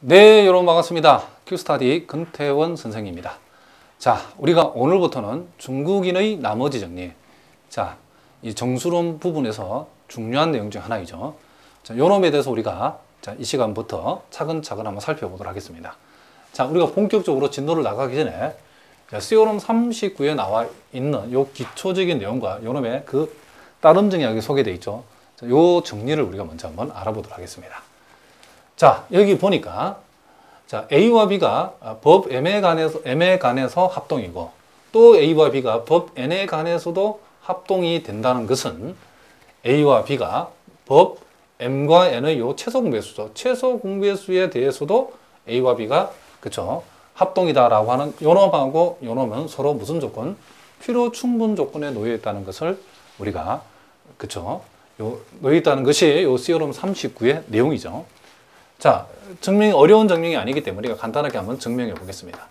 네, 여러분 반갑습니다. 큐스타디 금태원 선생님입니다. 자, 우리가 오늘부터는 중국인의 나머지 정리. 자, 이 정수론 부분에서 중요한 내용 중 하나이죠. 자, 요놈에 대해서 우리가 이 시간부터 차근차근 한번 살펴보도록 하겠습니다. 자, 우리가 본격적으로 진도를 나가기 전에 시오럼 39에 나와 있는 요 기초적인 내용과 요놈의 그 따름 정의학이 소개되어 있죠. 자, 요 정리를 우리가 먼저 한번 알아보도록 하겠습니다. 자, 여기 보니까 자, A와 B가 법 M에 관해서 합동이고 또 A와 B가 법 N에 관해서도 합동이 된다는 것은 A와 B가 법 M과 N의 요 최소 공배수죠. 최소 공배수에 대해서도 A와 B가 그쵸 합동이다라고 하는 요놈하고 요놈은 서로 무슨 조건? 필요 충분 조건에 놓여 있다는 것을 우리가 그쵸 놓여 있다는 것이 요 시오럼 39의 내용이죠. 자, 증명이 어려운 증명이 아니기 때문에 우리가 간단하게 한번 증명해 보겠습니다.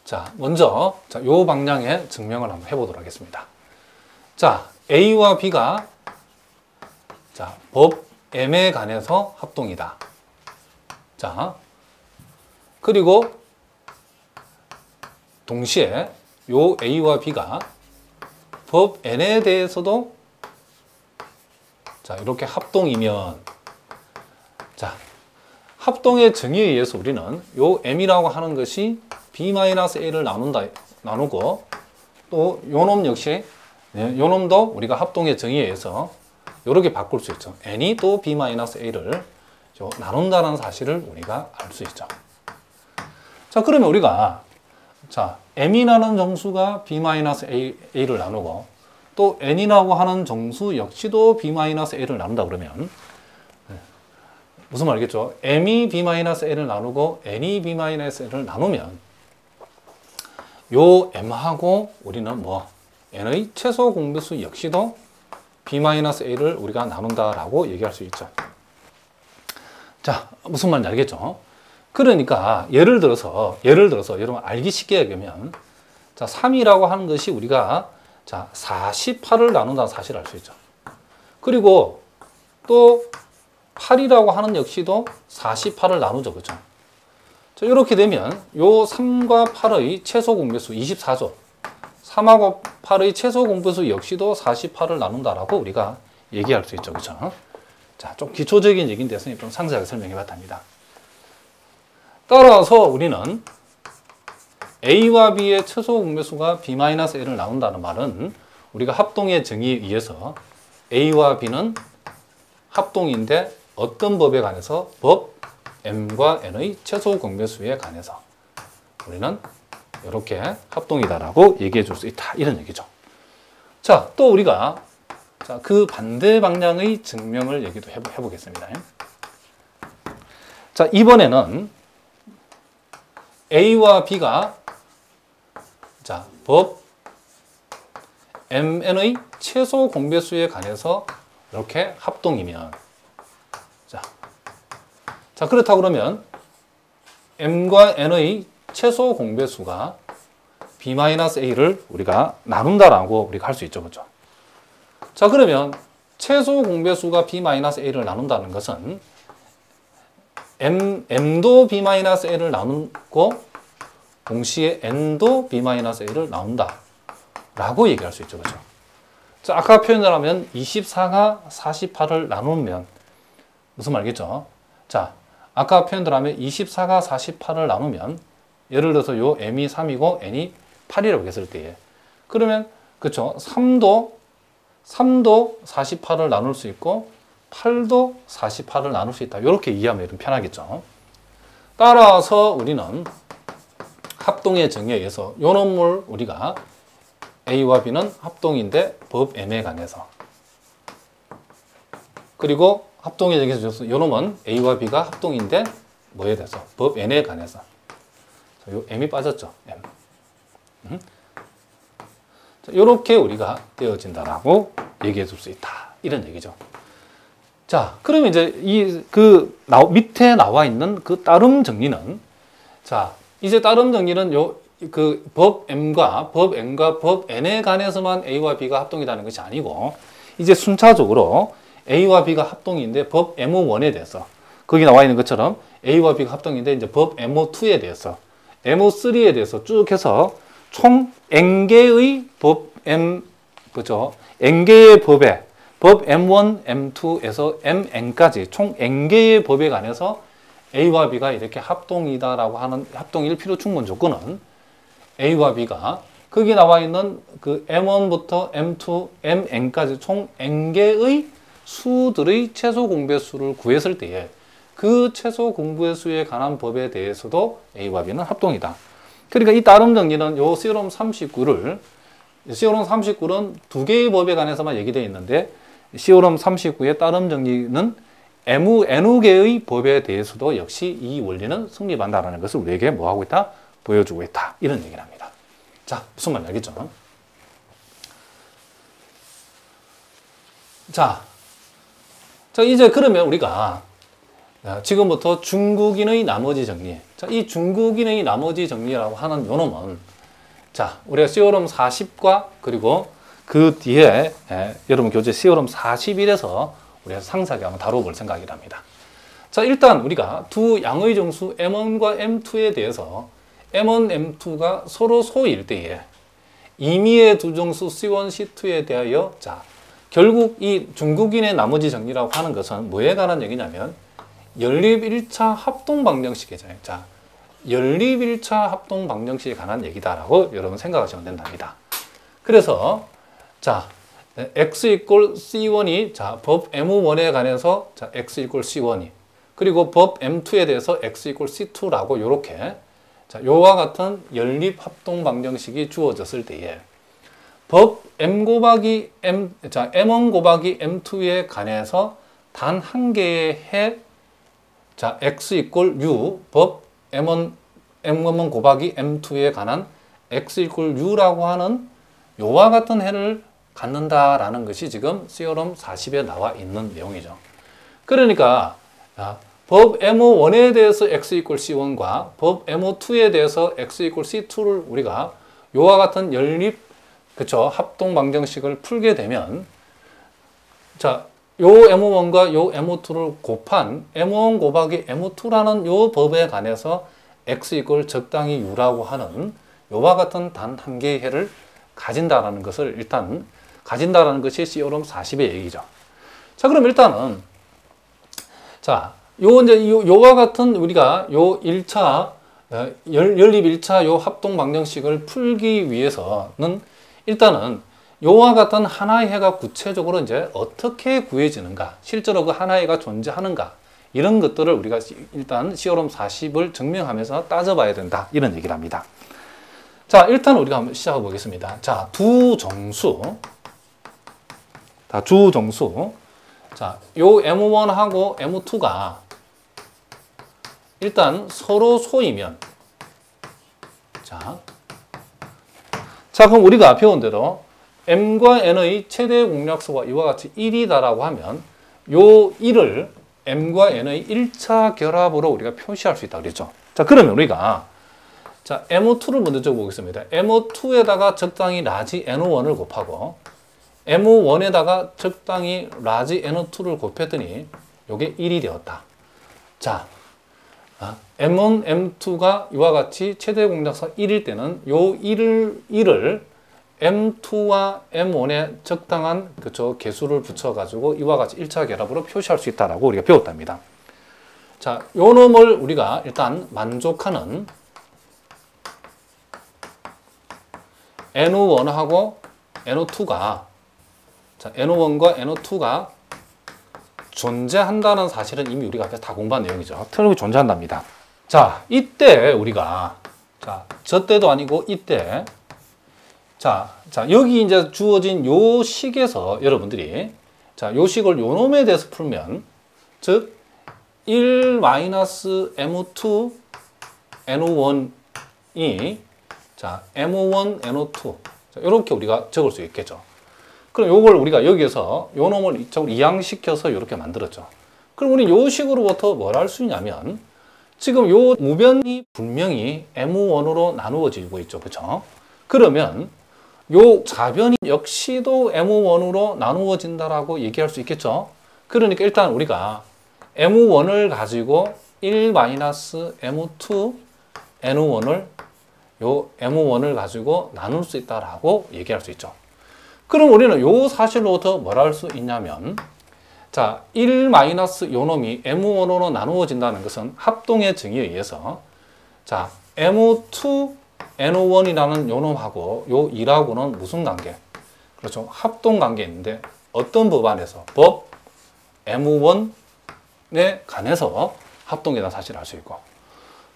자, 먼저 요 방향의 증명을 한번 해보도록 하겠습니다. 자, A와 B가 법 M에 관해서 합동이다. 자, 그리고 동시에 요 A와 B가 법 N에 대해서도 자, 이렇게 합동이면 자, 합동의 정의에 의해서 우리는 요 M이라고 하는 것이 B-A를 나누고 또 요놈 역시 요놈도 우리가 합동의 정의에 의해서 이렇게 바꿀 수 있죠. N이 또 B-A를 나눈다는 사실을 우리가 알 수 있죠. 자, 그러면 우리가 자, M이라는 정수가 B-A를 나누고 또 N이라고 하는 정수 역시도 B-A를 나눈다 그러면 무슨 말이겠죠? M이 B-A를 나누고 N이 B-A를 나누면 요 M하고 우리는 뭐 N의 최소 공배수 역시도 B-A를 우리가 나눈다라고 얘기할 수 있죠. 자, 무슨 말인지 알겠죠? 그러니까 예를 들어서 여러분 알기 쉽게 얘기하면 자, 3이라고 하는 것이 우리가 자, 48을 나눈다는 사실을 알 수 있죠. 그리고 또 8이라고 하는 역시도 48을 나누죠. 그죠? 자, 이렇게 되면 요 3과 8의 최소 공배수 24죠. 3하고 8의 최소 공배수 역시도 48을 나눈다라고 우리가 얘기할 수 있죠. 그죠? 자, 좀 기초적인 얘기인데 선생님 좀 상세하게 설명해 봤답니다. 따라서 우리는 A와 B의 최소 공배수가 B-A를 나눈다는 말은 우리가 합동의 정의에 의해서 A와 B는 합동인데 어떤 법에 관해서 법 M과 N의 최소 공배수에 관해서 우리는 이렇게 합동이다라고 얘기해 줄 수 있다. 이런 얘기죠. 자, 또 우리가 자, 그 반대 방향의 증명을 얘기도 해보겠습니다. 자, 이번에는 A와 B가 자, 법 MN의 최소 공배수에 관해서 이렇게 합동이면 자, 그렇다 그러면 M과 N의 최소 공배수가 B-A를 우리가 나눈다라고 우리가 할 수 있죠. 그렇죠? 자, 그러면 최소 공배수가 B-A를 나눈다는 것은 M도 B-A를 나누고 동시에 N도 B-A를 나눈다 라고 얘기할 수 있죠. 그렇죠? 자, 아까 표현을 하면 24가 48을 나누면 무슨 말이겠죠? 자, 아까 표현을 하면 24가 48을 나누면 예를 들어서 요 M이 3이고 N이 8이라고 했을 때에 그러면 그렇죠? 3도 48을 나눌 수 있고 8도 48을 나눌 수 있다. 이렇게 이해하면 좀 편하겠죠? 따라서 우리는 합동의 정의에 의해서 요 놈을 우리가 A와 B는 합동인데 법 M에 관해서 그리고 합동의 정의에 의해서 요 놈은 A와 B가 합동인데 뭐에 대해서 법 N에 관해서 요 M이 빠졌죠. M. 자, 이렇게 우리가 되어진다라고 얘기해 줄 수 있다. 이런 얘기죠. 자, 그러면 이제 밑에 나와 있는 그 따름 정리는 자, 이제 따름 정리는 법 M과 법 N에 관해서만 A와 B가 합동이라는 것이 아니고 이제 순차적으로 A와 B가 합동인데 법 M1에 대해서 거기 나와 있는 것처럼 A와 B가 합동인데 이제 법 MO2에 대해서 MO3에 대해서 쭉 해서 총 N개의 법 M 그죠? N개의 법에 법 M1, M2에서 MN까지 총 N개의 법에 관해서 A와 B가 이렇게 합동이다라고 하는 합동일 필요 충분 조건은 A와 B가 거기 나와 있는 그 M1부터 M2, MN까지 총 N개의 수들의 최소 공배 수를 구했을 때에 그 최소 공배 수에 관한 법에 대해서도 A와 B는 합동이다. 그러니까 이 따름 정리는 요 시오럼 39를 시오럼 39는 두 개의 법에 관해서만 얘기되어 있는데 시오럼 39의 따름 정리는 N개의 법에 대해서도 역시 이 원리는 성립한다는 것을 우리에게 뭐하고 있다? 보여주고 있다. 이런 얘기를 합니다. 자, 무슨 말인지 알겠죠? 자, 이제 그러면 우리가 지금부터 중국인의 나머지 정리. 자, 이 중국인의 나머지 정리라고 하는 요 놈은 자, 우리가 시오럼 40과 그리고 그 뒤에 여러분 교재 시오럼 41에서 우리가 상세하게 한번 다뤄볼 생각이랍니다. 자, 일단 우리가 두 양의 정수 M1과 M2에 대해서 M1, M2가 서로 소일 때에 임의의 두 정수 C1, C2에 대하여 자, 결국 이 중국인의 나머지 정리라고 하는 것은 뭐에 관한 얘기냐면 연립 1차 합동 방정식이잖아요. 자, 연립 1차 합동 방정식에 관한 얘기다라고 여러분 생각하시면 된답니다. 그래서 자, x 이퀄 c1이 자, 법 M1에 관해서 자, x 이퀄 c1이 그리고 법 M2에 대해서 x 이퀄 c2라고 요렇게 자, 요와 같은 연립 합동 방정식이 주어졌을 때에 법 M 곱하기 M, 자, M1 곱하기 M2에 관해서 단 한 개의 해 자, x 이퀄 u 법 M1 곱하기 M2에 관한 x 이퀄 u라고 하는 요와 같은 해를 갖는다라는 것이 지금 시오럼 40에 나와 있는 내용이죠. 그러니까 법 M1에 대해서 x 이퀄 c1과 법 M2에 대해서 x 이퀄 c2를 우리가 요와 같은 연립 그쵸 합동 방정식을 풀게 되면 자, 요 M1과 요 M2를 곱한 M1 곱하기 M2라는 요 법에 관해서 x 이퀄 적당히 u라고 하는 요와 같은 단 한 개의 해를 가진다라는 것을 일단 가진다라는 것이 시오럼 40의 얘기죠. 자, 그럼 일단은 자, 요와 같은 우리가 요 1차 연립 1차 요 합동 방정식을 풀기 위해서는 일단은 요와 같은 하나의 해가 구체적으로 이제 어떻게 구해지는가, 실제로 그 하나의 해가 존재하는가, 이런 것들을 우리가 일단 시오럼 40을 증명하면서 따져봐야 된다. 이런 얘기를 합니다. 자, 일단 우리가 한번 시작해 보겠습니다. 자, 두 정수. 자, 요 M1하고 M2가 일단 서로 소이면 자, 그럼 우리가 배운 대로 M과 N의 최대 공약수가 이와 같이 1이다라고 하면 요 1을 M과 N의 1차 결합으로 우리가 표시할 수 있다 그랬죠. 자, 그러면 우리가 자, M2를 먼저 적어보겠습니다. M2에다가 적당히 라지 N1을 곱하고 M1에다가 적당히 라지 N2를 곱했더니 요게 1이 되었다. 자, M1, M2가 이와 같이 최대 공약수가 1일 때는 요 1을 M2와 M1에 적당한 그쵸 개수를 붙여가지고 이와 같이 1차 결합으로 표시할 수 있다라고 우리가 배웠답니다. 자, 요 놈을 우리가 일단 만족하는 N1하고 N2가 자, N1과 N2가 존재한다는 사실은 이미 우리가 앞에서 다 공부한 내용이죠. 틀림없이 존재한답니다. 자, 이때 우리가 자, 저 때도 아니고 이때 자, 여기 이제 주어진 요 식에서 여러분들이 자, 요 식을 요 놈에 대해서 풀면 즉 1-M2 N1이 자, M1 N2 자, 이렇게 우리가 적을 수 있겠죠. 그럼 요걸 우리가 여기에서 요 놈을 이쪽으로 이항시켜서 이렇게 만들었죠. 그럼 우리 요 식으로부터 뭘 할 수 있냐면 지금 요 무변이 분명히 M1으로 나누어지고 있죠. 그렇죠? 그러면 요 좌변이 역시도 M1으로 나누어진다라고 얘기할 수 있겠죠. 그러니까 일단 우리가 M1을 가지고 1-M2 N1을 요 M1을 가지고 나눌 수 있다라고 얘기할 수 있죠. 그럼 우리는 요 사실로부터 뭘 할 수 있냐면, 자, 1- 요 놈이 M1으로 나누어진다는 것은 합동의 정의에 의해서, 자, M2 N1이라는 요 놈하고 요 2라고는 무슨 관계? 그렇죠. 합동 관계인데 어떤 법안에서? 법 M1에 관해서 합동이라는 사실을 알 수 있고,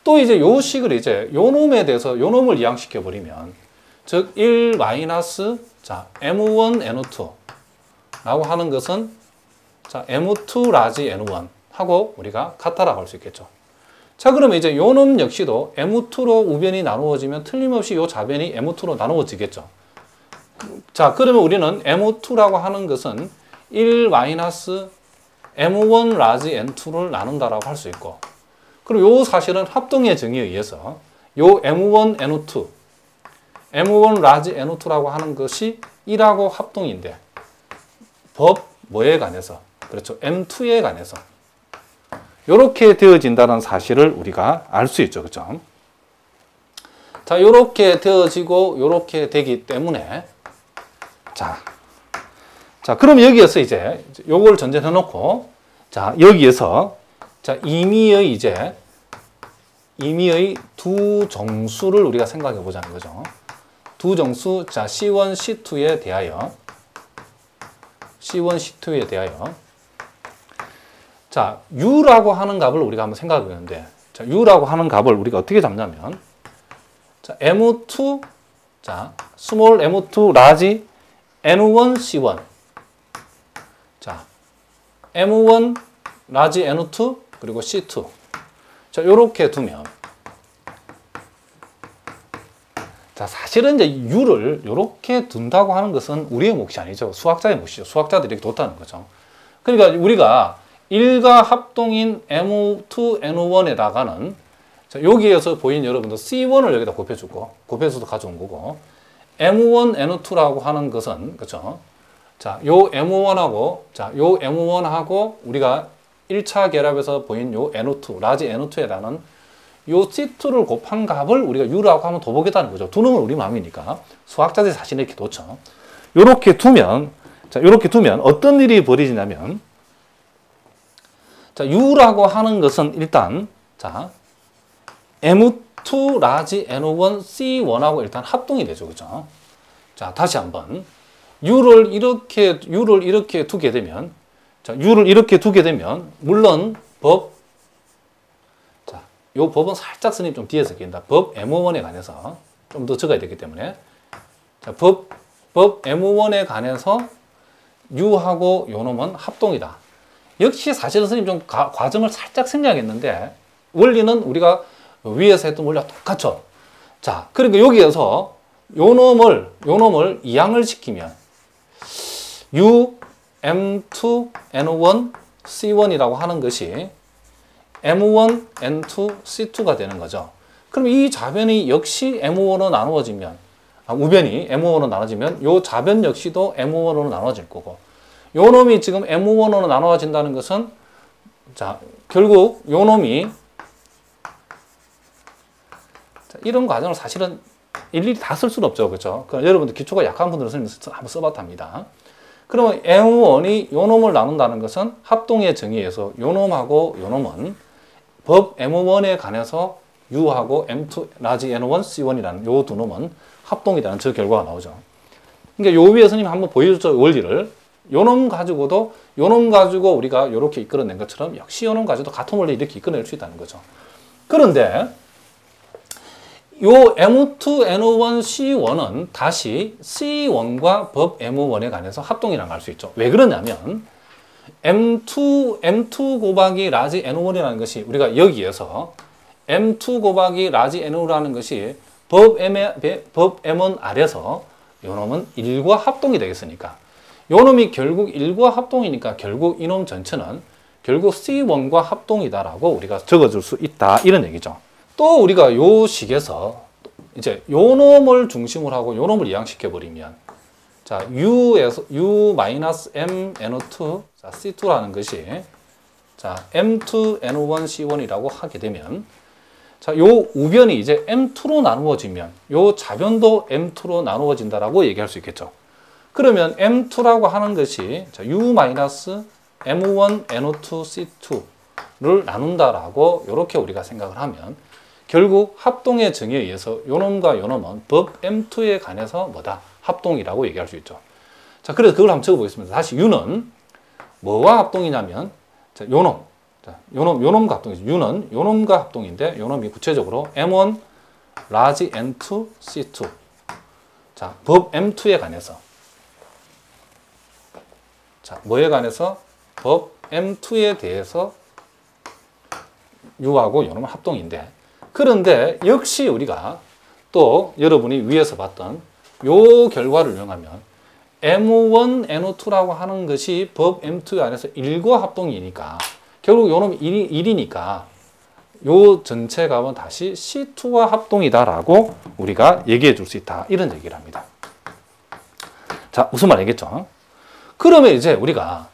또 이제 요 식을 이제 요 놈에 대해서 요 놈을 이항시켜 버리면, 즉 1- 자, M1 N2 라고 하는 것은 자, M2 라지 N1 하고 우리가 같다라고 할 수 있겠죠. 자, 그러면 이제 요 놈 역시도 M2로 우변이 나누어지면 틀림없이 요 좌변이 M2로 나누어지겠죠. 자, 그러면 우리는 M2라고 하는 것은 1- M1 라지 N2를 나눈다라고 할 수 있고, 그리고 요 사실은 합동의 정의에 의해서 요 M1 N2, M1 라지 N2라고 하는 것이 1하고 합동인데 법 뭐에 관해서? 그렇죠. M2에 관해서 이렇게 되어진다는 사실을 우리가 알 수 있죠. 그렇죠? 자, 이렇게 되어지고 이렇게 되기 때문에 자, 그럼 여기에서 이제 요걸 전제해 놓고, 자, 여기에서 자, 임의의 두 정수를 우리가 생각해 보자는 거죠. 두 정수, 자, C1, C2에 대하여 자, U라고 하는 값을 우리가 한번 생각해 보는데, 자, U라고 하는 값을 우리가 어떻게 잡냐면, 자, M2, 자, 스몰 M2 라지 N1 C1. 자, M1 라지 N2 그리고 C2. 자, 요렇게 두면, 자, 사실은 이제 U를 요렇게 둔다고 하는 것은 우리의 몫이 아니죠. 수학자의 몫이죠. 수학자들이 이렇게 뒀다는 거죠. 그러니까 우리가 1과 합동인 M2 N1에다가는, 자, 여기에서 보인 여러분들 C1을 여기다 곱해주고, 곱해서도 가져온 거고, M1 N2라고 하는 것은, 그렇죠? 자, 요 M1하고, 자, 요 M1하고 우리가 1차 결합에서 보인 요 N2, 라지 N2에다는 요 C2를 곱한 값을 우리가 U라고 하면 더 보겠다는 거죠. 두는 건 우리 마음이니까. 수학자들이 사실 이렇게 뒀죠. 요렇게 두면, 자, 요렇게 두면 어떤 일이 벌어지냐면, 자, U라고 하는 것은 일단, 자, M2 라지 N1 C1하고 일단 합동이 되죠. 그죠? 자, 다시 한번. U를 이렇게 두게 되면, 자, U를 이렇게 두게 되면, 물론, 자, 요 법은 살짝 스님 좀 뒤에서 끼인다. 법 M1에 관해서 좀 더 적어야 되기 때문에. 자, 법 M1에 관해서 U하고 요 놈은 합동이다. 역시 사실은 스님 좀 과정을 살짝 생략했는데, 원리는 우리가 위에서 했던 원리와 똑같죠. 자, 그러니까 여기에서 요 놈을 이항을 시키면 U, M2, N1, C1이라고 하는 것이 M1, N2, C2가 되는 거죠. 그럼 이 좌변이 역시 M5로 나누어지면, 우변이 M5로 나눠지면 요 좌변 역시도 M5로 나눠질 거고, 요 놈이 지금 M5로 나눠진다는 것은, 자, 결국 요 놈이, 자, 이런 과정을 사실은 일일이 다 쓸 수는 없죠. 그렇죠? 그러니까 여러분들 기초가 약한 분들은 한번 써봤다 합니다. 그러면 M1이 요 놈을 나눈다는 것은 합동의 정의에서 요 놈하고 요 놈은 법 M1에 관해서 U하고 M2 라지 N1 C1이라는 요 두 놈은 합동이라는 저 결과가 나오죠. 그러니까 요 위에 스님 한번 보여줬죠. 원리를. 요 놈 가지고도, 요 놈 가지고 우리가 요렇게 이끌어낸 것처럼 역시 요 놈 가지고도 같은 원리 이렇게 이끌어낼 수 있다는 거죠. 그런데 요 M2 N1 C1은 다시 C1과 법 M1에 관해서 합동이라는 걸 알 수 있죠. 왜 그러냐면 M2 곱하기 라지 N1이라는 것이 우리가 여기에서 M2 곱하기 라지 N1이라는 것이 법 M1 아래서 요 놈은 1과 합동이 되겠으니까, 요 놈이 결국 1과 합동이니까 결국 이놈 전체는 결국 C1과 합동이다라고 우리가 적어줄 수 있다, 이런 얘기죠. 또 우리가 요 식에서 이제 요 놈을 중심으로 하고 요 놈을 이항시켜 버리면, 자, U-M N2, 자, C2라는 것이 자, M2NO1C1이라고 하게 되면, 자, 요 우변이 이제 M2로 나누어지면, 요 좌변도 M2로 나누어진다라고 얘기할 수 있겠죠. 그러면 M2라고 하는 것이 자, U-M1NO2C2를 나눈다라고 이렇게 우리가 생각을 하면, 결국 합동의 정의에 의해서 요놈과 요놈은 법 M2에 관해서 뭐다? 합동이라고 얘기할 수 있죠. 자, 그래서 그걸 한번 적어보겠습니다. 다시 U는 뭐와 합동이냐면, 자, 요놈과 합동이죠. U는 요놈과 합동인데, 요놈이 구체적으로 M1 라지 N2 C2. 자, 법 M2에 관해서. 자, 뭐에 관해서? 법 M2에 대해서 U하고 요놈은 합동인데, 그런데 역시 우리가 또 여러분이 위에서 봤던 요 결과를 이용하면 M1, N2라고 하는 것이 법 M2 안에서 1과 합동이니까 결국 요 놈이 1이니까 요 전체 값은 다시 C2와 합동이다라고 우리가 얘기해 줄 수 있다. 이런 얘기를 합니다. 자, 무슨 말 알겠죠? 그러면 이제 우리가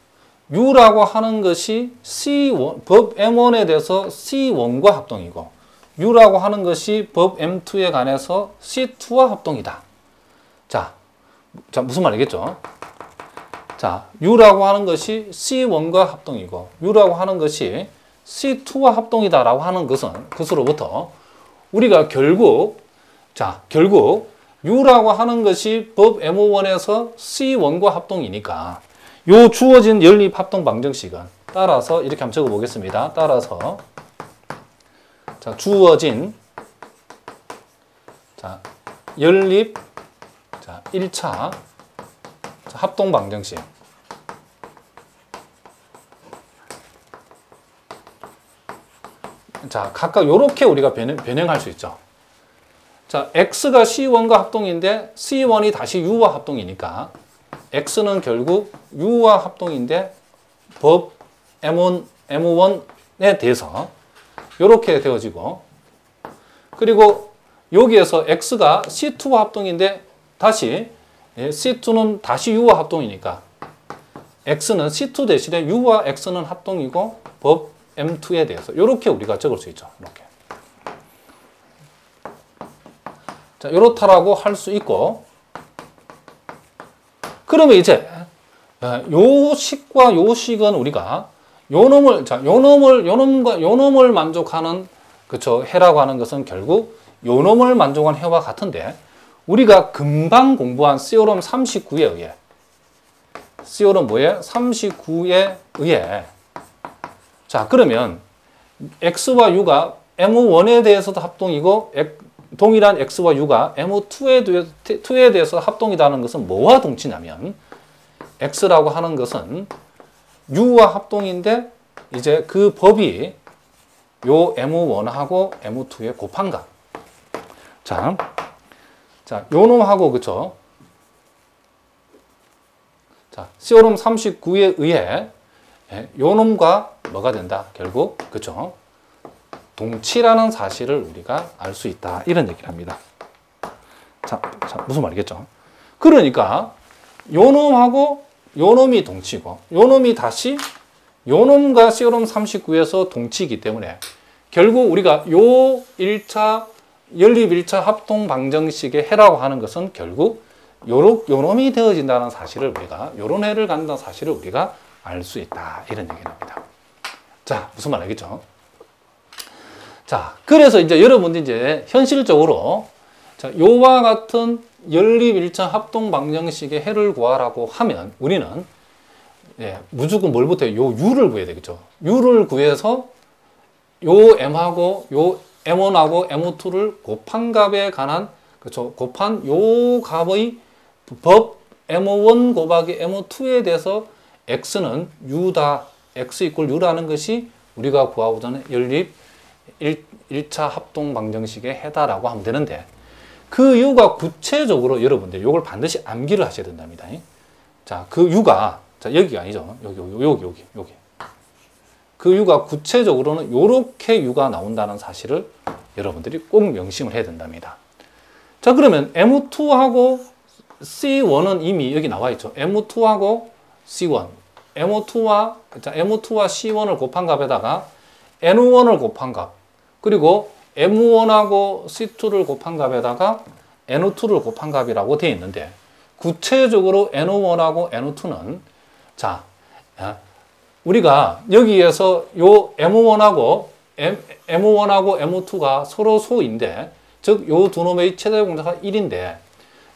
U라고 하는 것이 C1, 법 M1에 대해서 C1과 합동이고 U라고 하는 것이 법 M2에 관해서 C2와 합동이다. 자, 무슨 말 알겠죠? 자, U라고 하는 것이 C1과 합동이고 U라고 하는 것이 C2와 합동이다라고 하는 것으로부터 우리가 결국 U라고 하는 것이 법 M1에서 C1과 합동이니까 요 주어진 연립 합동 방정식은 따라서 이렇게 한번 적어 보겠습니다. 따라서 자, 주어진 자, 연립 자, 1차 자, 합동 방정식. 자, 각각 요렇게 우리가 변형할 수 있죠. 자, X가 C1과 합동인데 C1이 다시 U와 합동이니까 X는 결국 U와 합동인데 법 M1에 대해서 이렇게 되어지고, 그리고 여기에서 X가 C2와 합동인데 다시 C2는 다시 U와 합동이니까 X는 C2 대신에 U와 X는 합동이고 법 M2에 대해서 이렇게 우리가 적을 수 있죠. 이렇게. 자, 이렇다라고 할 수 있고, 그러면 이제 요 식과 요 식은 우리가 요놈을 만족하는 그쵸 해라고 하는 것은 결국 요놈을 만족한 해와 같은데, 우리가 금방 공부한 시오럼 39에 의해 시오럼 뭐에 39에 의해 자, 그러면 X와 U가 M1에 대해서도 합동이고 동일한 X와 U가 M2에 대해서 합동이라는 것은 뭐와 동치냐면, X라고 하는 것은 U와 합동인데 이제 그 법이 요 M1하고 M2의 곱한값. 자, 요 놈하고 그쵸? 자, 시오럼 39에 의해 요 놈과 뭐가 된다? 결국 그쵸? 동치라는 사실을 우리가 알 수 있다. 이런 얘기를 합니다. 자, 무슨 말이겠죠? 그러니까 요 놈하고 요 놈이 동치고 요 놈이 다시 요 놈과 시오럼 39에서 동치이기 때문에 결국 우리가 요 1차 연립 1차 합동 방정식의 해라고 하는 것은 결국 요 놈이 되어진다는 사실을 우리가 요런 해를 갖는다는 사실을 우리가 알 수 있다. 이런 얘기를 합니다. 자, 무슨 말 알겠죠? 자, 그래서 이제 여러분들이 이제 현실적으로 자, 요와 같은 연립 1차 합동 방정식의 해를 구하라고 하면 우리는 무조건 뭘부터 해요? 요 U를 구해야 되겠죠. U를 구해서 요 M하고 요 M1하고 M2를 곱한 값에 관한 그렇죠. 곱한 요 값의 법 M1 곱하기 M2에 대해서 X는 U다. X 이꼴 U라는 것이 우리가 구하고자 하는 연립 1차 합동 방정식의 해다라고 하면 되는데, 그 U가 구체적으로 여러분들 이걸 반드시 암기를 하셔야 된답니다. 자, 그 U가 자, 여기가 아니죠. 여기. 그 U가 구체적으로는 요렇게 U가 나온다는 사실을 여러분들이 꼭 명심을 해야 된답니다. 자, 그러면 M2하고 C1은 이미 여기 나와 있죠. M2하고 C1. M2와 C1을 곱한 값에다가 N1을 곱한 값, 그리고 M1하고 C2를 곱한 값에다가 N2를 곱한 값이라고 되어 있는데, 구체적으로 N1하고 N2는 자, 우리가 여기에서 요 M1하고 M2가 서로 소인데, 즉 요 두 놈의 최대 공차가 1인데,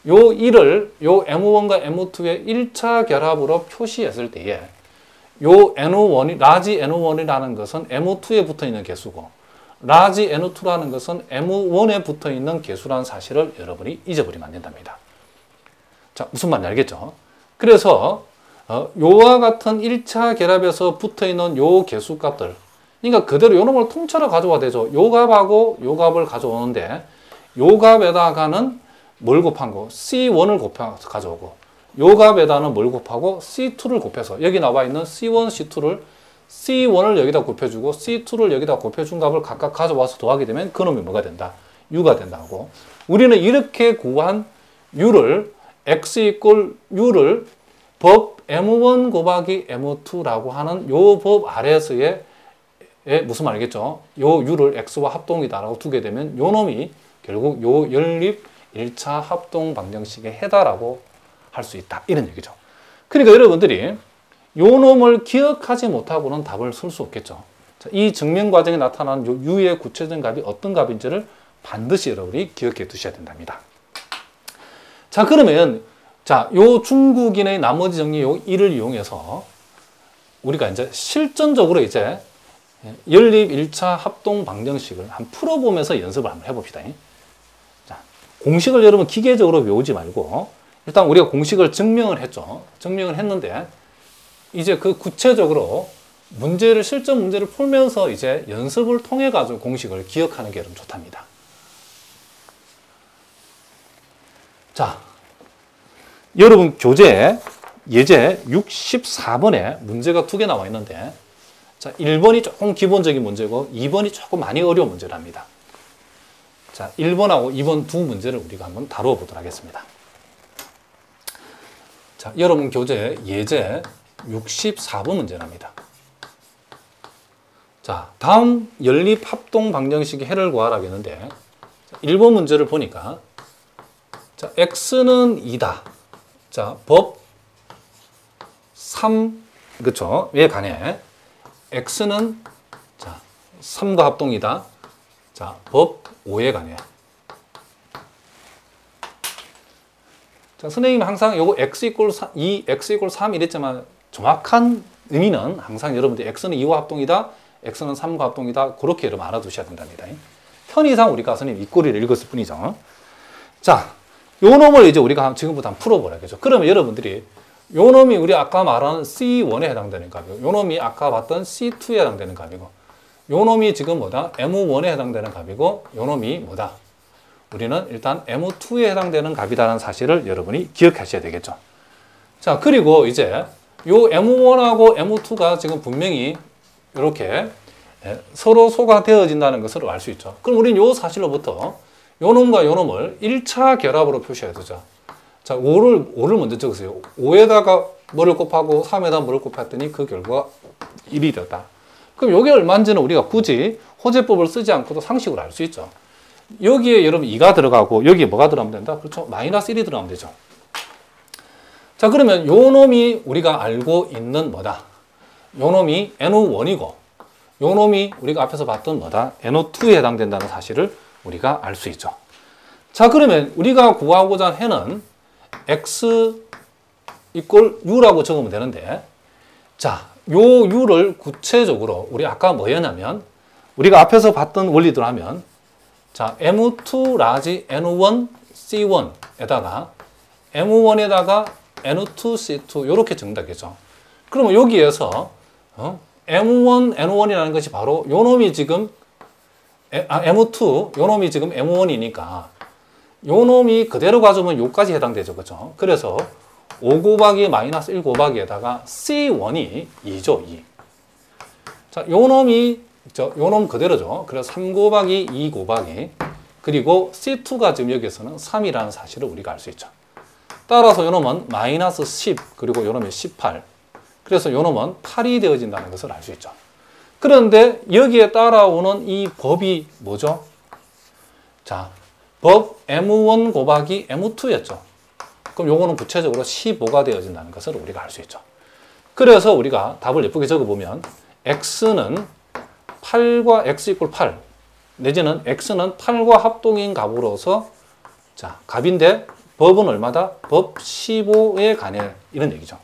요 1을 요 M1과 M2의 1차 결합으로 표시했을 때에 요 N1이 라지 N1이라는 것은 M2에 붙어 있는 개수고, 라지 N2라는 것은 M1에 붙어 있는 개수라는 사실을 여러분이 잊어버리면 안 된답니다. 자, 무슨 말인지 알겠죠? 그래서 요와 같은 1차 결합에서 붙어 있는 요 개수 값들, 그러니까 그대로 요 놈을 통째로 가져와야 되죠. 요 값하고 요 값을 가져오는데, 요 값에다가는 뭘 곱한 거? C1을 곱해서 가져오고, 요 값에다는 뭘 곱하고? C2를 곱해서, 여기 나와 있는 C1, C2를 C1을 여기다 곱해주고 C2를 여기다 곱해준 값을 각각 가져와서 더하게 되면 그놈이 뭐가 된다? U가 된다고. 우리는 이렇게 구한 U를 X 이꼴 U를 법 M1 곱하기 M2라고 하는 요 법 아래에서의 무슨 말이겠죠? 요 U를 X와 합동이다라고 두게 되면 요 놈이 결국 요 연립 1차 합동 방정식의 해다라고 할 수 있다. 이런 얘기죠. 그러니까 여러분들이 요 놈을 기억하지 못하고는 답을 쓸 수 없겠죠. 자, 이 증명 과정에 나타나는 요 U의 구체적인 값이 어떤 값인지를 반드시 여러분이 기억해 두셔야 된답니다. 자, 그러면 자, 요 중국인의 나머지 정리 요 1을 이용해서 우리가 이제 실전적으로 이제 연립 1차 합동 방정식을 한번 풀어보면서 연습을 한번 해봅시다. 자, 공식을 여러분 기계적으로 외우지 말고 일단 우리가 공식을 증명을 했죠. 증명을 했는데 이제 그 구체적으로 문제를, 실전 문제를 풀면서 이제 연습을 통해 가지고 공식을 기억하는 게 여러분 좋답니다. 자, 여러분 교재 예제 64번에 문제가 2개 나와 있는데, 자, 1번이 조금 기본적인 문제고 2번이 조금 많이 어려운 문제랍니다. 자, 1번하고 2번 두 문제를 우리가 한번 다루어 보도록 하겠습니다. 자, 여러분 교재 예제 64번 문제랍니다. 자, 다음 연립 합동 방정식의 해를 구하라고 했는데, 1번 문제를 보니까 자, x는 2다. 자, 법 3, 그쵸? 에 관해 x는 자, 3과 합동이다. 자, 법 5에 관해. 자, 선생님이 항상 요거 x 이꼴 2, x 이꼴 3 이랬지만 정확한 의미는 항상 여러분들 x는 2와 합동이다, x는 3과 합동이다, 그렇게 여러분 알아두셔야 된답니다. 편의상 우리가 선생님 이 꼬리를 읽었을 뿐이죠. 자, 요 놈을 이제 우리가 지금부터 한번 풀어보라겠죠. 그러면 여러분들이 요 놈이 우리 아까 말한 C1에 해당되는 값이고, 요 놈이 아까 봤던 C2에 해당되는 값이고, 요 놈이 지금 뭐다? M1에 해당되는 값이고, 요 놈이 뭐다? 우리는 일단 M2에 해당되는 값이다라는 사실을 여러분이 기억하셔야 되겠죠. 자, 그리고 이제 요 M1하고 M2가 지금 분명히 이렇게 서로 소가 되어진다는 것을 알 수 있죠. 그럼 우리는 요 사실로부터 요 놈과 요 놈을 1차 결합으로 표시해야 되죠. 자, 5를 먼저 적으세요. 5에다가 뭐를 곱하고 3에다가 뭐를 곱했더니 그 결과가 1이 되었다. 그럼 요게 얼마인지는 우리가 굳이 호재법을 쓰지 않고도 상식으로 알 수 있죠. 여기에 여러분 2가 들어가고 여기에 뭐가 들어가면 된다? 그렇죠? 마이너스 1이 들어가면 되죠. 자, 그러면 요 놈이 우리가 알고 있는 뭐다? 요 놈이 N1이고 요 놈이 우리가 앞에서 봤던 뭐다? N2에 해당된다는 사실을 우리가 알 수 있죠. 자, 그러면 우리가 구하고자 하는 해는 x 이꼴 u라고 적으면 되는데, 자, 요 u를 구체적으로 우리 아까 뭐였냐면 우리가 앞에서 봤던 원리대로 하면 자, M2 라지 N1 C1에다가 M1에다가 N2 C2 이렇게 적는다겠죠. 그러면 여기에서 M1 N1이라는 것이 바로 요 놈이 지금 M2 요 놈이 지금 M1이니까 요 놈이 그대로 가져오면 요까지 해당되죠. 그렇죠? 그래서 5 곱하기 마이너스 1 곱하기에다가 C1이 2죠. 2. 자, 요 놈이 요 놈 그대로죠. 그래서 3 곱하기 2 곱하기, 그리고 C2가 지금 여기에서는 3이라는 사실을 우리가 알 수 있죠. 따라서 요 놈은 마이너스 10, 그리고 요 놈이 18, 그래서 요 놈은 8이 되어진다는 것을 알 수 있죠. 그런데 여기에 따라오는 이 법이 뭐죠? 자, 법 M1 곱하기 M2였죠. 그럼 요거는 구체적으로 15가 되어진다는 것을 우리가 알 수 있죠. 그래서 우리가 답을 예쁘게 적어보면 x는 8과 x 이퀄 8 내지는 x는 8과 합동인 값으로서 자, 값인데 법은 얼마다? 법 15에 관해 이런 얘기죠.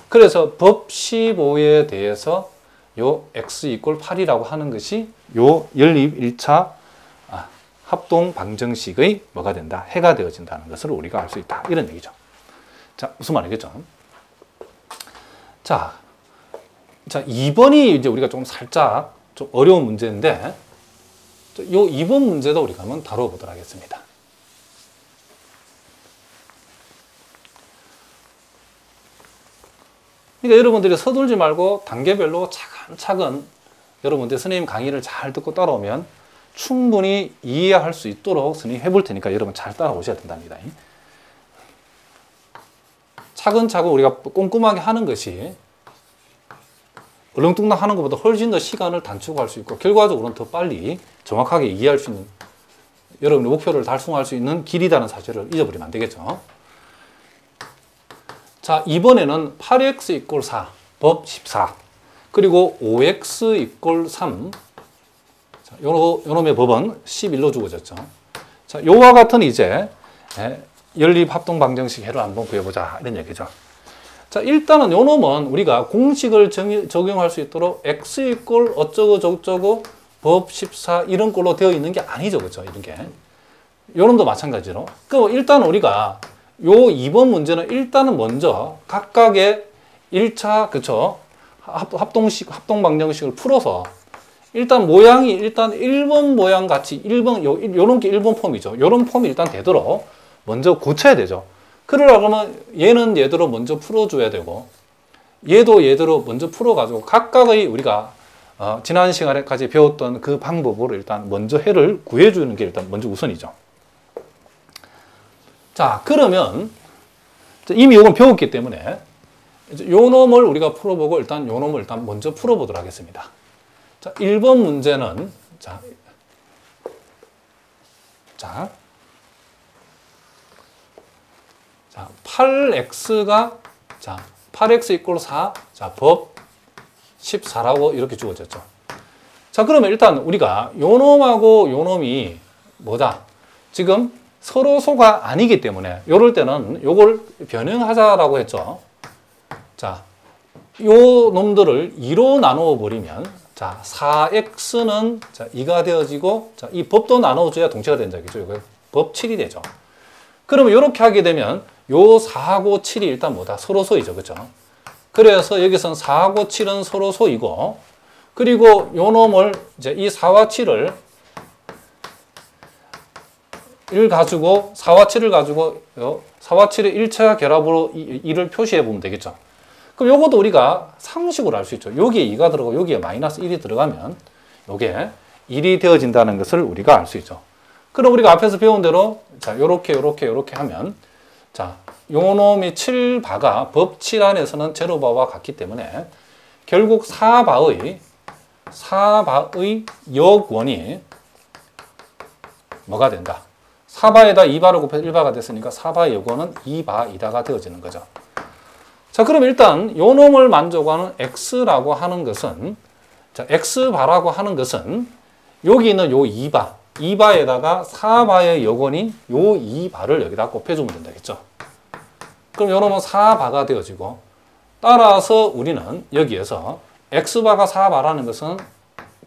그래서 법 15에 대해서 요 x 이퀄 8이라고 하는 것이 요 연립 1차 합동 방정식의 뭐가 된다? 해가 되어진다는 것을 우리가 알 수 있다. 이런 얘기죠. 자, 무슨 말이겠죠? 자, 2번이 이제 우리가 좀 살짝 좀 어려운 문제인데, 요 2번 문제도 우리가 한번 다뤄보도록 하겠습니다. 그러니까 여러분들이 서둘지 말고 단계별로 차근차근 여러분들 선생님 강의를 잘 듣고 따라오면 충분히 이해할 수 있도록 선생님이 해볼 테니까 여러분 잘 따라오셔야 된답니다. 차근차근 우리가 꼼꼼하게 하는 것이 얼렁뚱땅 하는 것보다 훨씬 더 시간을 단축할 수 있고 결과적으로는 더 빨리 정확하게 이해할 수 있는 여러분의 목표를 달성할 수 있는 길이라는 사실을 잊어버리면 안 되겠죠. 자, 이번에는 8x 이퀄 4, 법 14, 그리고 5x 이퀄 3, 자, 요놈의 법은 11로 주어졌죠. 자, 요와 같은 이제 연립 합동 방정식 해를 한번 구해보자 이런 얘기죠. 자, 일단은 요 놈은 우리가 공식을 적용할 수 있도록 x 이퀄 어쩌고 저쩌고 법 14 이런 걸로 되어 있는 게 아니죠. 그죠? 이런 게. 요 놈도 마찬가지로. 그럼 일단 우리가 요 2번 문제는 일단은 먼저 각각의 1차, 그쵸? 합동 방정식을 풀어서 일단 모양이 일단 1번 모양 같이 1번, 요런 게 1번 폼이죠. 요런 폼이 일단 되도록 먼저 고쳐야 되죠. 그러려면 얘는 얘대로 먼저 풀어줘야 되고 얘도 얘대로 먼저 풀어가지고 각각의 우리가 지난 시간에까지 배웠던 그 방법으로 일단 먼저 해를 구해주는 게 일단 먼저 우선이죠. 자, 그러면 이미 이건 배웠기 때문에 요 놈을 우리가 풀어보고 일단 요 놈을 일단 먼저 풀어보도록 하겠습니다. 자, 1번 문제는 자 8x가 8x 이퀄 4, 자, 법 14라고 이렇게 주어졌죠. 자, 그러면 일단 우리가 요 놈하고 요 놈이 뭐다? 지금 서로 소가 아니기 때문에 요럴 때는 요걸 변형하자라고 했죠. 자, 요 놈들을 2로 나누어 버리면 자, 4x는 2가 되어지고 자, 이 법도 나눠줘야 동체가 된다. 그죠? 이거 법 7이 되죠. 그러면 이렇게 하게 되면 요 4하고 7이 일단 뭐다? 서로 소이죠. 그죠? 그래서 여기서는 4하고 7은 서로 소이고 그리고 요 놈을 이제 이 4와 7을 4와 7을 가지고 4와 7의 1차 결합으로 2를 표시해 보면 되겠죠. 그럼 요것도 우리가 상식으로 알 수 있죠. 여기에 2가 들어가고 여기에 마이너스 1이 들어가면 요게 1이 되어진다는 것을 우리가 알 수 있죠. 그럼 우리가 앞에서 배운 대로 자, 요렇게 하면 자, 요 놈이 7바가 법 7 안에서는 제로바와 같기 때문에 결국 4바의 역원이 뭐가 된다? 4바에다 2바를 곱해서 1바가 됐으니까 4바의 역원은 2바이다가 되어지는 거죠. 자, 그럼 일단 요 놈을 만족하는 x라고 하는 것은 자, x바라고 하는 것은 여기 있는 요 2바에다가 4바의 역원인 요 2바를 여기다 곱해주면 된다겠죠. 그럼 요 놈은 4바가 되어지고 따라서 우리는 여기에서 x바가 4바라는 것은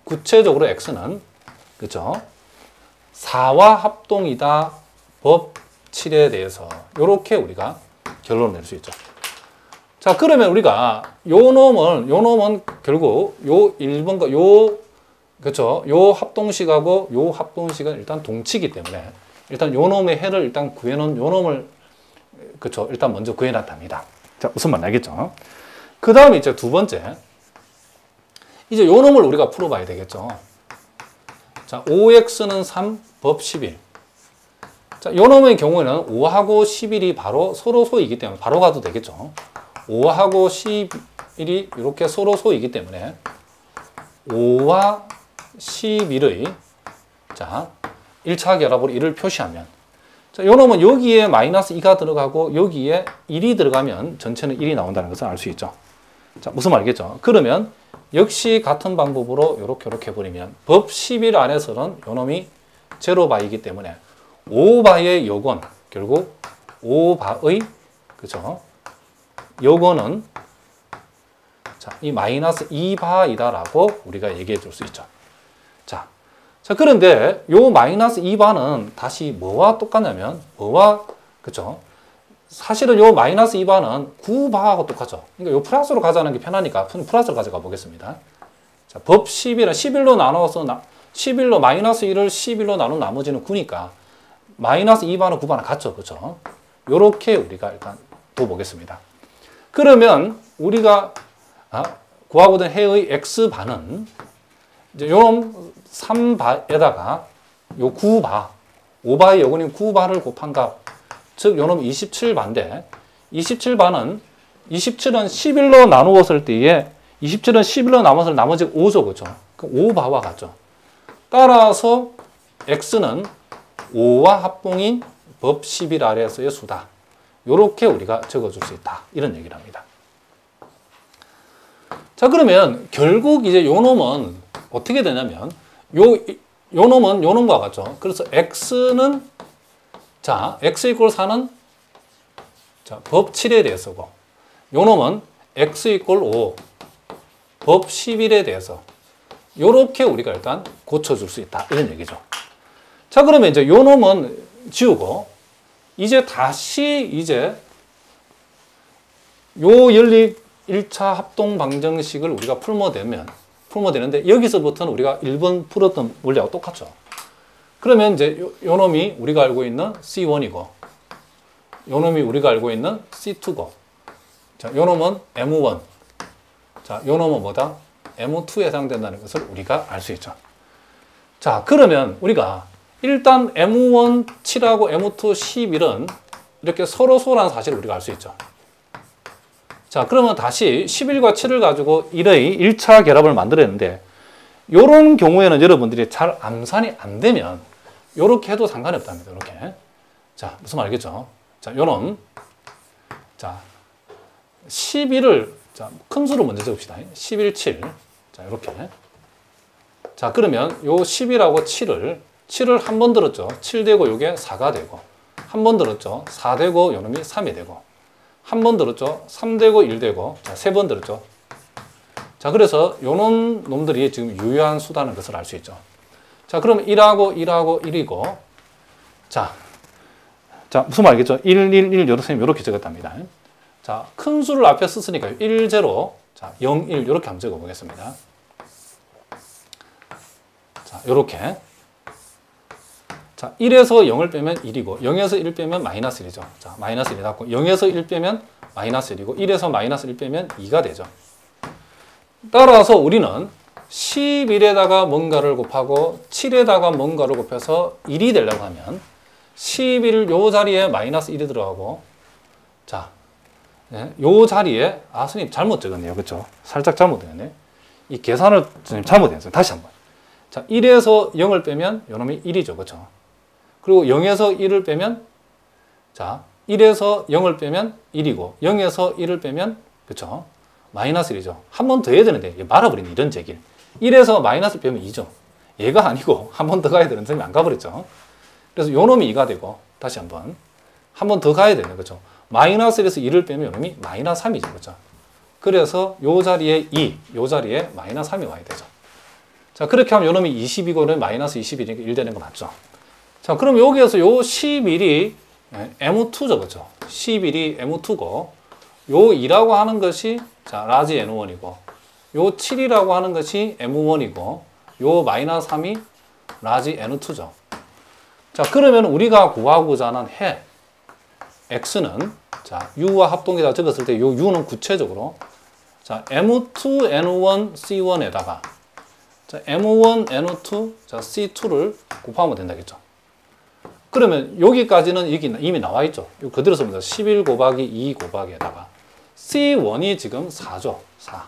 구체적으로 x는 그죠? 4와 합동이다. 법 7에 대해서 이렇게 우리가 결론을 낼 수 있죠. 자, 그러면 우리가 요 놈은 결국 요 1번과 그렇죠? 요 합동식하고 요 합동식은 일단 동치기 때문에 일단 요 놈의 해를 일단 구해놓은 요 놈을 그렇죠? 일단 먼저 구해놨답니다. 자, 무슨 말 알겠죠? 그 다음에 이제 두 번째 이제 요 놈을 우리가 풀어봐야 되겠죠. 자, 5x는 3, 법 11. 자, 요 놈의 경우에는 5하고 11이 바로 서로 소이기 때문에 바로 가도 되겠죠. 5하고 1이 이렇게 서로 소이기 때문에 5와 11의 자 1차 결합으로 1을 표시하면 자, 요 놈은 여기에 마이너스 2가 들어가고 여기에 1이 들어가면 전체는 1이 나온다는 것을 알 수 있죠. 자, 무슨 말이겠죠? 그러면 역시 같은 방법으로 이렇게 해버리면 법 11 안에서는 요 놈이 제로바이기 때문에 5바의 요건 결국 5바의 그죠? 요거는 자, 이 마이너스 2바이다라고 우리가 얘기해 줄 수 있죠. 자, 그런데 요 마이너스 2바는 다시 뭐와 똑같냐면 뭐와 그죠? 사실은 요 마이너스 2바는 9바하고 똑같죠. 그러니까 요 플러스로 가자는 게 편하니까 플러스로 가져가 보겠습니다. 자, 법 11은 11로 나눠서 11로 마이너스 1을 11로 나눈 나머지는 9니까 마이너스 2바는 9바는 같죠. 그죠? 요렇게 우리가 일단 둬보겠습니다. 그러면 우리가 구하고던 해의 x바는 이제 요놈 3바에다가 요 9바, 5바의 요건인 9바를 곱한 값, 즉 요놈 27바인데 27바는 27은 11로 나누었을 때에 27은 11로 나눠서 나머지 5죠. 그죠? 그 5바와 같죠. 따라서 x는 5와 합봉인 법 11 아래에서의 수다. 요렇게 우리가 적어줄 수 있다. 이런 얘기를 합니다. 자, 그러면 결국 이제 요 놈은 어떻게 되냐면 요 놈은 요 놈과 같죠. 그래서 x는 자, x 이퀄 4는 자, 법 7에 대해서고 요 놈은 x 이퀄 5 법 11에 대해서 요렇게 우리가 일단 고쳐줄 수 있다. 이런 얘기죠. 자, 그러면 이제 요 놈은 지우고 이제 다시 이제 요 연립 1차 합동 방정식을 우리가 풀어내는데 여기서부터는 우리가 1번 풀었던 원리하고 똑같죠. 그러면 이제 요 놈이 우리가 알고 있는 C1이고 요 놈이 우리가 알고 있는 C2고 자, 요 놈은 M1 자, 요 놈은 뭐다? M2에 해당된다는 것을 우리가 알 수 있죠. 자, 그러면 우리가 일단 M1 7하고 M2 11은 이렇게 서로소라는 사실을 우리가 알 수 있죠. 자, 그러면 다시 11과 7을 가지고 1의 1차 결합을 만들었는데 이런 경우에는 여러분들이 잘 암산이 안 되면 이렇게 해도 상관이 없답니다. 이렇게. 자, 무슨 말이겠죠? 자, 요놈. 자, 11을 자, 큰 수로 먼저 적읍시다. 11, 7. 자, 이렇게. 자, 그러면 요 10이라고 7을 한 번 들었죠. 7 되고 요게 4가 되고 한 번 들었죠. 4 되고 요 놈이 3이 되고 한 번 들었죠. 3 되고 1 되고 자, 3번 들었죠. 자, 그래서 요런 놈들이 지금 유효한 수다는 것을 알 수 있죠. 자, 그러면 1하고 1이고 자, 무슨 말이겠죠? 1, 1, 1 요렇게 이렇게 적었답니다. 자, 큰 수를 앞에 썼으니까 1, 0, 자, 0, 1 이렇게 한번 적어 보겠습니다. 자, 요렇게. 자, 1에서 0을 빼면 1이고 0에서 1 빼면 마이너스 1이죠. 자, 마이너스 1이 나왔고 0에서 1 빼면 마이너스 1이고 1에서 마이너스 1 빼면 2가 되죠. 따라서 우리는 11에다가 뭔가를 곱하고 7에다가 뭔가를 곱해서 1이 되려고 하면 11 요 자리에 마이너스 1이 들어가고 자, 요 자리에 선생님 잘못 적었네요. 그렇죠? 살짝 잘못되었네. 이 계산을 선생님 잘못했어요. 다시 한번. 자, 1에서 0을 빼면 요 놈이 1이죠. 그렇죠? 그리고 0에서 1을 빼면 자, 1에서 0을 빼면 1이고 0에서 1을 빼면 그렇죠? 마이너스 1이죠. 한 번 더 해야 되는데 말아버리네. 이런 제길. 1에서 마이너스 빼면 2죠. 얘가 아니고 한 번 더 가야 되는 선생님이 안 가버렸죠. 그래서 요 놈이 2가 되고 다시 한 번 더 가야 되네. 그렇죠? 마이너스 1에서 2를 빼면 요 놈이 마이너스 3이죠. 그렇죠? 그래서 요 자리에 2, 요 자리에 마이너스 3이 와야 되죠. 자, 그렇게 하면 요 놈이 20이고 마이너스 21이니까 1 되는 거 맞죠? 자, 그럼 여기에서 요 11이 M2죠. 그렇죠? 11이 M2고 요 2라고 하는 것이 자, 라지 N1이고 요 7이라고 하는 것이 M1이고 요 마이너스 3이 라지 N2죠. 자, 그러면 우리가 구하고자 하는 해 X는 자, U와 합동에다 적었을 때 요 U는 구체적으로 자, M2, N1, C1에다가 자, M1, N2, 자, C2를 곱하면 된다겠죠. 그러면 여기까지는 여기 이미 나와 있죠. 그대로 씁니다. 11 곱하기 2 곱하기에다가 C1이 지금 4죠. 4.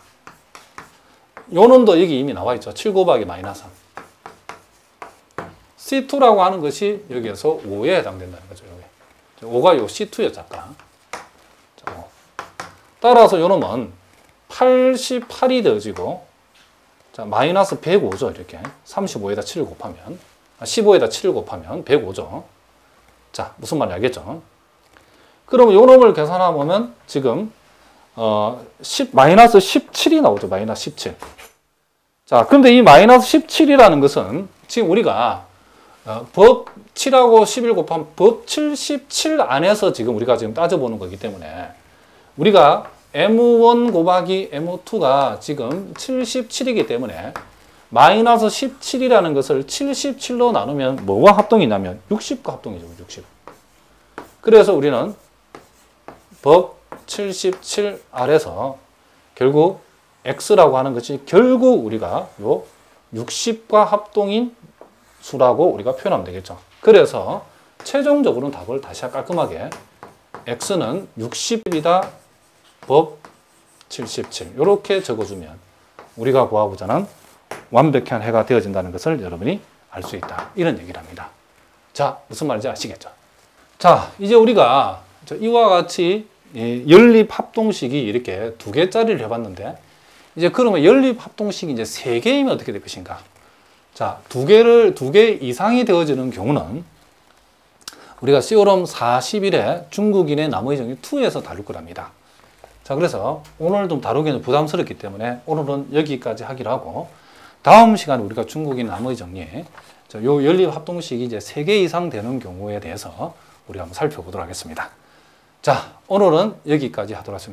요 놈도 여기 이미 나와 있죠. 7 곱하기 마이너스 3. C2라고 하는 것이 여기에서 5에 해당된다는 거죠. 여기. 5가 요 C2였죠. 아까. 자, 5. 따라서 요 놈은 88이 되어지고, 자, 마이너스 105죠. 이렇게. 35에다 7을 곱하면, 15에다 7을 곱하면 105죠. 자, 무슨 말인지 알겠죠? 그러면 요 놈을 계산해보면 지금, 마이너스 17이 나오죠. 마이너스 17. 자, 근데 이 마이너스 17이라는 것은 지금 우리가 법 7하고 11 곱하면 법 77 안에서 지금 우리가 지금 따져보는 거기 때문에 우리가 M1 곱하기 M2가 지금 77이기 때문에 마이너스 17이라는 것을 77로 나누면 뭐와 합동이냐면 60과 합동이죠. 60. 그래서 우리는 법 77 아래서 결국 x라고 하는 것이 결국 우리가 요 60과 합동인 수라고 우리가 표현하면 되겠죠. 그래서 최종적으로는 답을 다시 깔끔하게 x는 60이다 법 77 이렇게 적어주면 우리가 구하고자 하는 완벽한 해가 되어진다는 것을 여러분이 알 수 있다. 이런 얘기를 합니다. 자, 무슨 말인지 아시겠죠? 자, 이제 우리가 이와 같이 연립합동식이 이렇게 2개짜리를 해봤는데 이제 그러면 연립합동식이 이제 3개이면 어떻게 될 것인가? 자, 2개 이상이 되어지는 경우는 우리가 시오럼 41의 중국인의 나머지 정리 2에서 다룰 거랍니다. 자, 그래서 오늘 좀 다루기는 부담스럽기 때문에 오늘은 여기까지 하기로 하고 다음 시간에 우리가 중국인 나머지 정리 요 연립합동식이 이제 3개 이상 되는 경우에 대해서 우리가 한번 살펴보도록 하겠습니다. 자, 오늘은 여기까지 하도록 하겠습니다.